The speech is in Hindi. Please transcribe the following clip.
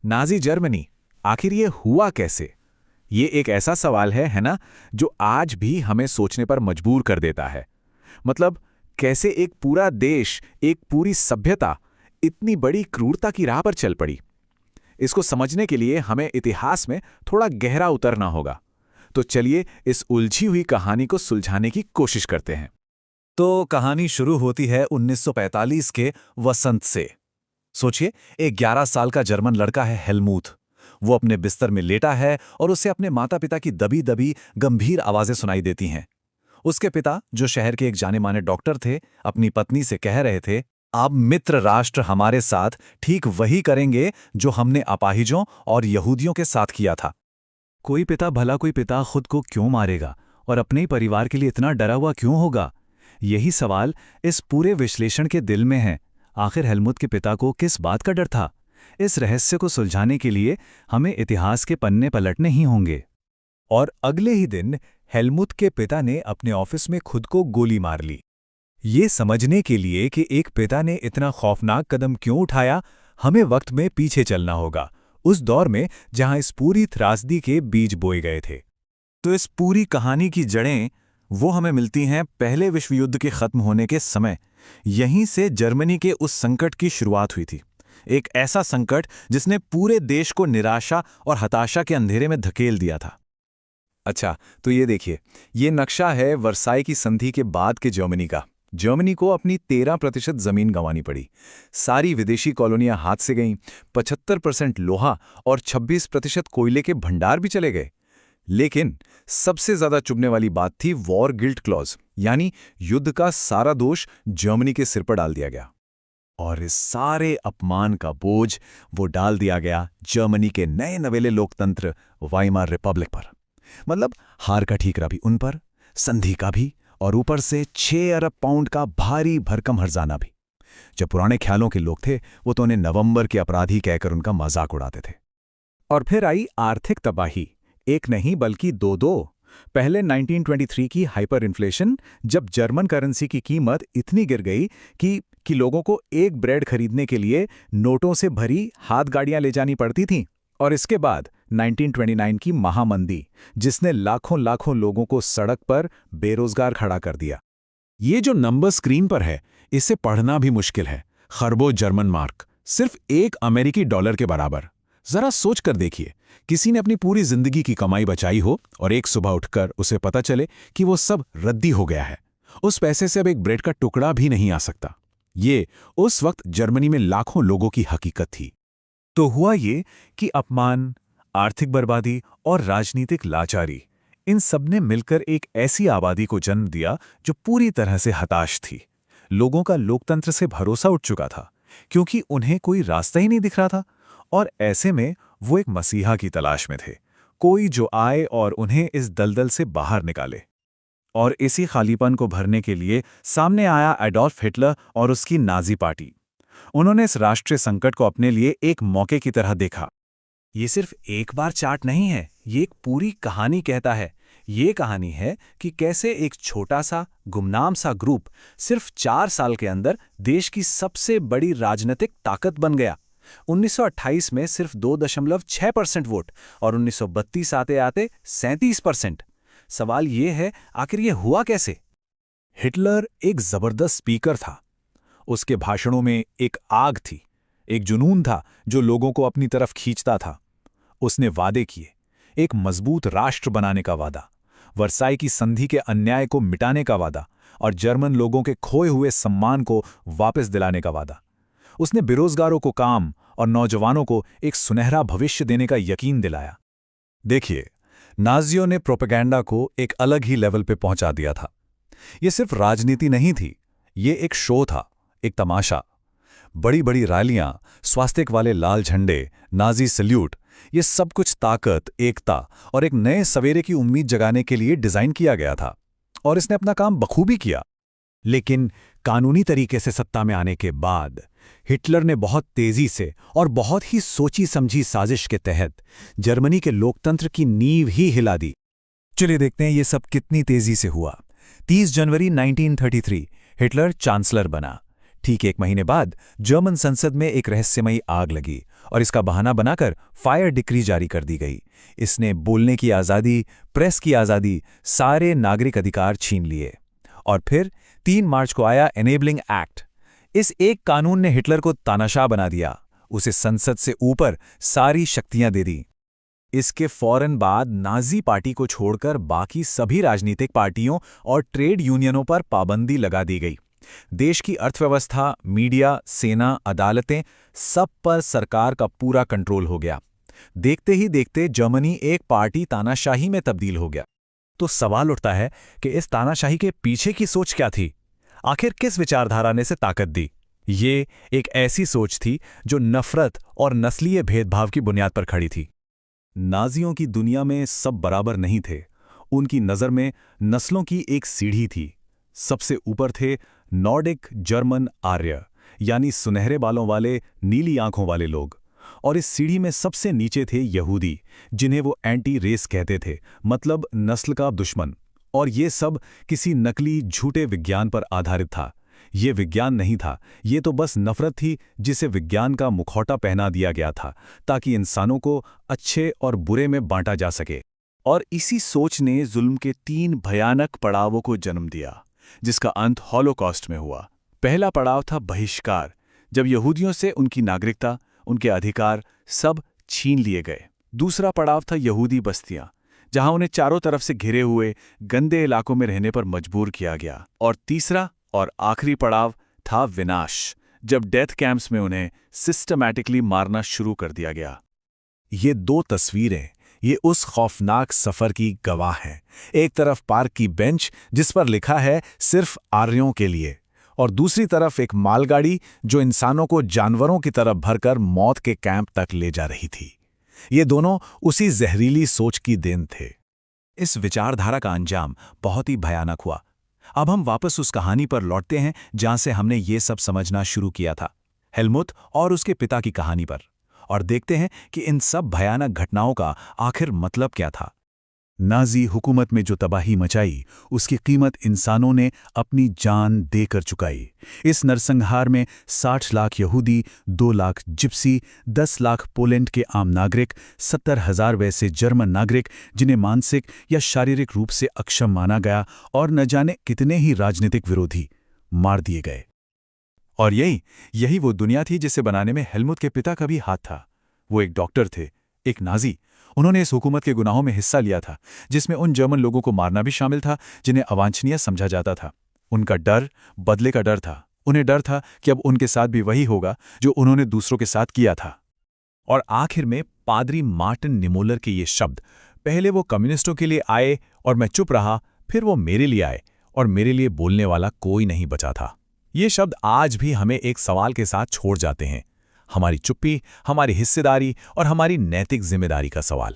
नाजी जर्मनी, आखिर ये हुआ कैसे? ये एक ऐसा सवाल है ना, जो आज भी हमें सोचने पर मजबूर कर देता है। मतलब, कैसे एक पूरा देश, एक पूरी सभ्यता इतनी बड़ी क्रूरता की राह पर चल पड़ी? इसको समझने के लिए हमें इतिहास में थोड़ा गहरा उतरना होगा। तो चलिए इस उलझी हुई कहानी को सुलझाने की कोशिश करते हैं। तो कहानी शुरू होती है 1945 के वसंत से। सोचिए, एक 11 साल का जर्मन लड़का है हेलमूथ। वो अपने बिस्तर में लेटा है और उसे अपने माता पिता की दबी दबी गंभीर आवाजें सुनाई देती हैं। उसके पिता, जो शहर के एक जाने माने डॉक्टर थे, अपनी पत्नी से कह रहे थे, अब मित्र राष्ट्र हमारे साथ ठीक वही करेंगे जो हमने अपाहिजों और यहूदियों के साथ किया था। कोई पिता, भला कोई पिता खुद को क्यों मारेगा और अपने ही परिवार के लिए इतना डरा हुआ क्यों होगा? यही सवाल इस पूरे विश्लेषण के दिल में है। आखिर हेलमुथ के पिता को किस बात का डर था? इस रहस्य को सुलझाने के लिए हमें इतिहास के पन्ने पलटने ही होंगे। और अगले ही दिन हेलमुथ के पिता ने अपने ऑफिस में खुद को गोली मार ली। ये समझने के लिए कि एक पिता ने इतना खौफनाक कदम क्यों उठाया, हमें वक्त में पीछे चलना होगा, उस दौर में जहां इस पूरी त्रासदी के बीज बोए गए थे। तो इस पूरी कहानी की जड़ें वो हमें मिलती हैं पहले विश्व युद्ध के खत्म होने के समय। यहीं से जर्मनी के उस संकट की शुरुआत हुई थी। एक ऐसा संकट जिसने पूरे देश को निराशा और हताशा के अंधेरे में धकेल दिया था। अच्छा, तो ये देखिए, ये नक्शा है वर्साई की संधि के बाद के जर्मनी का। जर्मनी को अपनी 13% जमीन गंवानी पड़ी। सारी विदेशी कॉलोनियां हाथ से गईं, 75% लोहा और 26% कोयले के भंडार भी चले गए। लेकिन सबसे ज्यादा चुभने वाली बात थी वॉर गिल्ट क्लॉज, यानी युद्ध का सारा दोष जर्मनी के सिर पर डाल दिया गया। और इस सारे अपमान का बोझ वो डाल दिया गया जर्मनी के नए नवेले लोकतंत्र वाइमार रिपब्लिक पर। मतलब हार का ठीकरा भी उन पर, संधि का भी, और ऊपर से 6 अरब पाउंड का भारी भरकम हर्जाना भी। जो पुराने ख्यालों के लोग थे, वो तो उन्हें नवंबर के अपराधी कहकर उनका मजाक उड़ाते थे। और फिर आई आर्थिक तबाही, एक नहीं बल्कि दो। पहले 1923 की हाइपर इन्फ्लेशन, जब जर्मन करेंसी की कीमत इतनी गिर गई कि लोगों को एक ब्रेड खरीदने के लिए नोटों से भरी हाथ गाड़ियां ले जानी पड़ती थीं। और इसके बाद 1929 की महामंदी, जिसने लाखों लाखों लोगों को सड़क पर बेरोजगार खड़ा कर दिया। ये जो नंबर स्क्रीन पर है, इसे पढ़ना भी मुश्किल है। खरबों जर्मन मार्क, सिर्फ 1 अमेरिकी डॉलर के बराबर। जरा सोच कर देखिए, किसी ने अपनी पूरी जिंदगी की कमाई बचाई हो और एक सुबह उठकर उसे पता चले कि वो सब रद्दी हो गया है। उस पैसे से अब एक ब्रेड का टुकड़ा भी नहीं आ सकता। ये उस वक्त जर्मनी में लाखों लोगों की हकीकत थी। तो हुआ ये कि अपमान, आर्थिक बर्बादी और राजनीतिक लाचारी, इन सबने मिलकर एक ऐसी आबादी को जन्म दिया जो पूरी तरह से हताश थी। लोगों का लोकतंत्र से भरोसा उठ चुका था, क्योंकि उन्हें कोई रास्ता ही नहीं दिख रहा था। और ऐसे में वो एक मसीहा की तलाश में थे, कोई जो आए और उन्हें इस दलदल से बाहर निकाले। और इसी खालीपन को भरने के लिए सामने आया एडोल्फ हिटलर और उसकी नाजी पार्टी। उन्होंने इस राष्ट्रीय संकट को अपने लिए एक मौके की तरह देखा। ये सिर्फ एक बार चार्ट नहीं है, ये एक पूरी कहानी कहता है। ये कहानी है कि कैसे एक छोटा सा गुमनाम सा ग्रुप सिर्फ 4 साल के अंदर देश की सबसे बड़ी राजनीतिक ताकत बन गया। 1928 में सिर्फ 2.6% वोट और 1932 आते आते 37%। सवाल ये है, आखिर ये हुआ कैसे? हिटलर एक जबरदस्त स्पीकर था। उसके भाषणों में एक आग थी, एक जुनून था जो लोगों को अपनी तरफ खींचता था। उसने वादे किए, एक मजबूत राष्ट्र बनाने का वादा, वर्साई की संधि के अन्याय को मिटाने का वादा और जर्मन लोगों के खोए हुए सम्मान को वापस दिलाने का वादा। उसने बेरोजगारों को काम और नौजवानों को एक सुनहरा भविष्य देने का यकीन दिलाया। देखिए, नाजियों ने प्रोपेगेंडा को एक अलग ही लेवल पे पहुंचा दिया था। ये सिर्फ राजनीति नहीं थी, ये एक शो था, एक तमाशा। बड़ी बड़ी रैलियां, स्वास्तिक वाले लाल झंडे, नाजी सल्यूट, ये सब कुछ ताकत, एकता और एक नए सवेरे की उम्मीद जगाने के लिए डिजाइन किया गया था। और इसने अपना काम बखूबी किया। लेकिन कानूनी तरीके से सत्ता में आने के बाद हिटलर ने बहुत तेजी से और बहुत ही सोची समझी साजिश के तहत जर्मनी के लोकतंत्र की नींव ही हिला दी। चलिए देखते हैं ये सब कितनी तेजी से हुआ। 30 जनवरी 1933 हिटलर चांसलर बना। ठीक 1 महीने बाद जर्मन संसद में एक रहस्यमयी आग लगी और इसका बहाना बनाकर फायर डिक्री जारी कर दी गई। इसने बोलने की आज़ादी, प्रेस की आज़ादी, सारे नागरिक अधिकार छीन लिए। और फिर 3 मार्च को आया एनेबलिंग एक्ट। इस एक कानून ने हिटलर को तानाशाह बना दिया, उसे संसद से ऊपर सारी शक्तियां दे दी। इसके फौरन बाद नाजी पार्टी को छोड़कर बाकी सभी राजनीतिक पार्टियों और ट्रेड यूनियनों पर पाबंदी लगा दी गई। देश की अर्थव्यवस्था, मीडिया, सेना, अदालतें, सब पर सरकार का पूरा कंट्रोल हो गया। देखते ही देखते जर्मनी एक पार्टी तानाशाही में तब्दील हो गया। तो सवाल उठता है कि इस तानाशाही के पीछे की सोच क्या थी? आखिर किस विचारधारा ने इसे ताकत दी? ये एक ऐसी सोच थी जो नफरत और नस्लीय भेदभाव की बुनियाद पर खड़ी थी। नाजियों की दुनिया में सब बराबर नहीं थे। उनकी नज़र में नस्लों की एक सीढ़ी थी। सबसे ऊपर थे नॉर्डिक जर्मन आर्य, यानी सुनहरे बालों वाले, नीली आंखों वाले लोग। और इस सीढ़ी में सबसे नीचे थे यहूदी, जिन्हें वो एंटी रेस कहते थे, मतलब नस्ल का दुश्मन। और ये सब किसी नकली झूठे विज्ञान पर आधारित था। ये विज्ञान नहीं था, ये तो बस नफरत थी जिसे विज्ञान का मुखौटा पहना दिया गया था ताकि इंसानों को अच्छे और बुरे में बांटा जा सके। और इसी सोच ने जुल्म के 3 भयानक पड़ावों को जन्म दिया, जिसका अंत हॉलोकॉस्ट में हुआ। पहला पड़ाव था बहिष्कार, जब यहूदियों से उनकी नागरिकता, उनके अधिकार सब छीन लिए गए। दूसरा पड़ाव था यहूदी बस्तियां, जहां उन्हें चारों तरफ से घिरे हुए गंदे इलाकों में रहने पर मजबूर किया गया। और तीसरा और आखिरी पड़ाव था विनाश, जब डेथ कैंप्स में उन्हें सिस्टमैटिकली मारना शुरू कर दिया गया। ये 2 तस्वीरें, ये उस खौफनाक सफर की गवाह हैं। एक तरफ पार्क की बेंच जिस पर लिखा है सिर्फ आर्यों के लिए, और दूसरी तरफ एक मालगाड़ी जो इंसानों को जानवरों की तरफ भरकर मौत के कैंप तक ले जा रही थी। ये दोनों उसी जहरीली सोच की देन थे। इस विचारधारा का अंजाम बहुत ही भयानक हुआ। अब हम वापस उस कहानी पर लौटते हैं जहां से हमने ये सब समझना शुरू किया था, हेलमुथ और उसके पिता की कहानी पर, और देखते हैं कि इन सब भयानक घटनाओं का आखिर मतलब क्या था। नाजी हुकूमत में जो तबाही मचाई, उसकी कीमत इंसानों ने अपनी जान देकर चुकाई। इस नरसंहार में 60 लाख यहूदी, 2 लाख जिप्सी, 10 लाख पोलैंड के आम नागरिक, 70,000 वैसे जर्मन नागरिक जिन्हें मानसिक या शारीरिक रूप से अक्षम माना गया, और न जाने कितने ही राजनीतिक विरोधी मार दिए गए। और यही वो दुनिया थी जिसे बनाने में हेलमुथ के पिता का भी हाथ था। वो एक डॉक्टर थे, एक नाजी। उन्होंने इस हुकूमत के गुनाहों में हिस्सा लिया था, जिसमें उन जर्मन लोगों को मारना भी शामिल था जिन्हें अवांछनीय समझा जाता था। उनका डर बदले का डर था। उन्हें डर था कि अब उनके साथ भी वही होगा जो उन्होंने दूसरों के साथ किया था। और आखिर में पादरी मार्टिन निमोलर के ये शब्द, पहले वो कम्युनिस्टों के लिए आए और मैं चुप रहा, फिर वो मेरे लिए आए और मेरे लिए बोलने वाला कोई नहीं बचा था। ये शब्द आज भी हमें एक सवाल के साथ छोड़ जाते हैं, हमारी चुप्पी, हमारी हिस्सेदारी और हमारी नैतिक जिम्मेदारी का सवाल।